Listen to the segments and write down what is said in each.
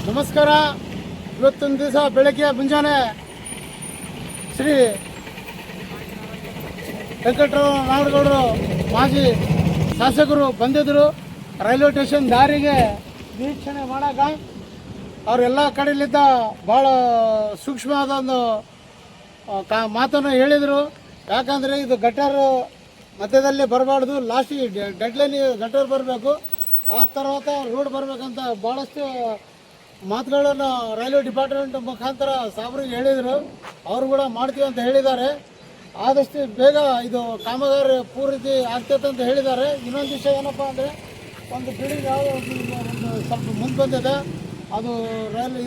ನಮಸ್ಕಾರ. ಇವತ್ತೊಂದು ದಿವಸ ಬೆಳಗ್ಗೆ ಮುಂಜಾನೆ ಶ್ರೀ ವೆಂಕಟರಾವ್ ನಾಡಗೌಡರು ಮಾಜಿ ಶಾಸಕರು ಬಂದಿದ್ದರು. ರೈಲ್ವೆ ಸ್ಟೇಷನ್ ದಾರಿಗೆ ವೀಕ್ಷಣೆ ಮಾಡಾಕ ಅವರೆಲ್ಲ ಕಡೆಯಲ್ಲಿದ್ದ ಭಾಳ ಸೂಕ್ಷ್ಮವಾದ ಒಂದು ಮಾತನ್ನು ಹೇಳಿದರು. ಯಾಕಂದರೆ ಇದು ಗಟ್ಟರ್ ಮಧ್ಯದಲ್ಲಿ ಬರಬಾರ್ದು, ಲಾಸ್ಟಿಗೆ ಡೆಡ್ಲೈನ್ ಗಟ್ಟರ್ ಬರಬೇಕು, ಆ తర్వాత ರೋಡ್ ಬರಬೇಕಂತ ಭಾಳಷ್ಟು ಮಾತುಗಳನ್ನು ರೈಲ್ವೆ ಡಿಪಾರ್ಟ್ಮೆಂಟ್ ಮುಖಾಂತರ ಸಾಬ್ರಿಗೆ ಹೇಳಿದರು. ಅವರು ಕೂಡ ಮಾಡ್ತೀವಿ ಅಂತ ಹೇಳಿದ್ದಾರೆ. ಆದಷ್ಟು ಬೇಗ ಇದು ಕಾಮಗಾರಿ ಪೂರ್ತಿ ಆಗ್ತೈತೆ ಅಂತ ಹೇಳಿದ್ದಾರೆ. ಇನ್ನೊಂದು ವಿಷಯ ಏನಪ್ಪ ಅಂದರೆ, ಒಂದು ಬಿಲ್ಡಿಂಗ್ ಯಾವುದೋ ಒಂದು ಸ್ವಲ್ಪ ಮುಂದೆ ಬಂದಿದೆ, ಅದು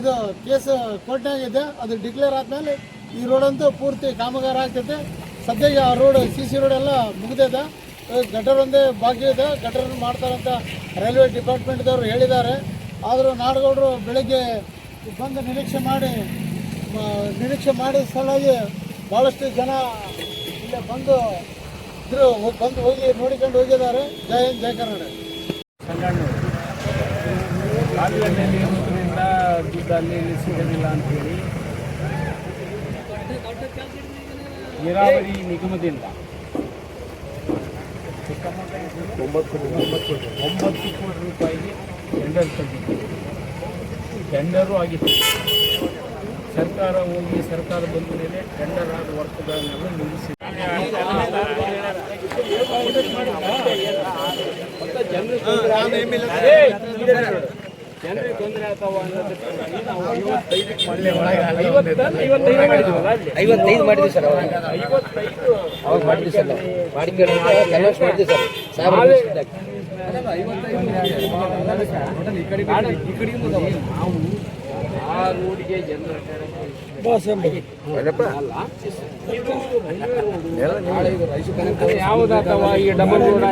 ಇದು ಕೇಸ್ ಕೋರ್ಟ್ನಾಗಿದೆ. ಅದು ಡಿಕ್ಲೇರ್ ಆದಮೇಲೆ ಈ ರೋಡಂತೂ ಪೂರ್ತಿ ಕಾಮಗಾರಿ ಆಗ್ತೈತೆ. ಸದ್ಯಕ್ಕೆ ಆ ರೋಡ್ CC ರೋಡ್ ಎಲ್ಲ ಮುಗಿದಿದೆ. ಗಟರ್ ಒಂದೇ ಬಾಕಿ ಇದೆ. ಗಟರ್ ಮಾಡ್ತಾರಂತ ರೈಲ್ವೆ ಡಿಪಾರ್ಟ್ಮೆಂಟ್ದವರು ಹೇಳಿದ್ದಾರೆ. ಆದರೂ ನಾಡಗೌಡರು ಬೆಳಗ್ಗೆ ಬಂದು ನಿರೀಕ್ಷೆ ಮಾಡಿದ ಸಲುವಾಗಿ ಭಾಳಷ್ಟು ಜನ ಇಲ್ಲೇ ಬಂದು ಹೋಗಿ ನೋಡಿಕೊಂಡು ಹೋಗಿದ್ದಾರೆ. ಜೈ ಹಿಂದ್, ಜೈ ಕರ್ನಾಟಕ. ಕಾಲುವೆಯಲ್ಲಿ ನೀರಿನಿಂದ ದುಡ್ಡು ಅಲ್ಲಿ ಸಿಗೋದಿಲ್ಲ ಅಂತೇಳಿ ನೀರಾವರಿ ನಿಗಮದಿಂದ 9 ಕೋಟಿ ರೂಪಾಯಿಗೆ ಟೆಂಡರ್ ತಂದಿತ್ತು. ಟೆಂಡರು ಆಗಿತ್ತು. ಸರ್ಕಾರ ಬಂದ ಮೇಲೆ ಟೆಂಡರ್ ಆದ ವರ್ಕ್ಗಳನ್ನೆಲ್ಲ ನಿಲ್ಲಿಸಿ ಜನರಿಗೆ ತೊಂದರೆ ಆಗ್ತಾವ ಅನ್ನೋದಕ್ಕಾಗಿ ನಾವು 55 ಮಾಡಿದ್ವಿ ಸರ್. ಅವಾಗ ಮಾಡಿದ್ವಿ ಸರ್. ನಾವು ಆ ರೋಡಿಗೆ ಜನರೇಟರ್ ಯಾವುದಾತವ ಈ ಡಬಲ್ ರೋಡ್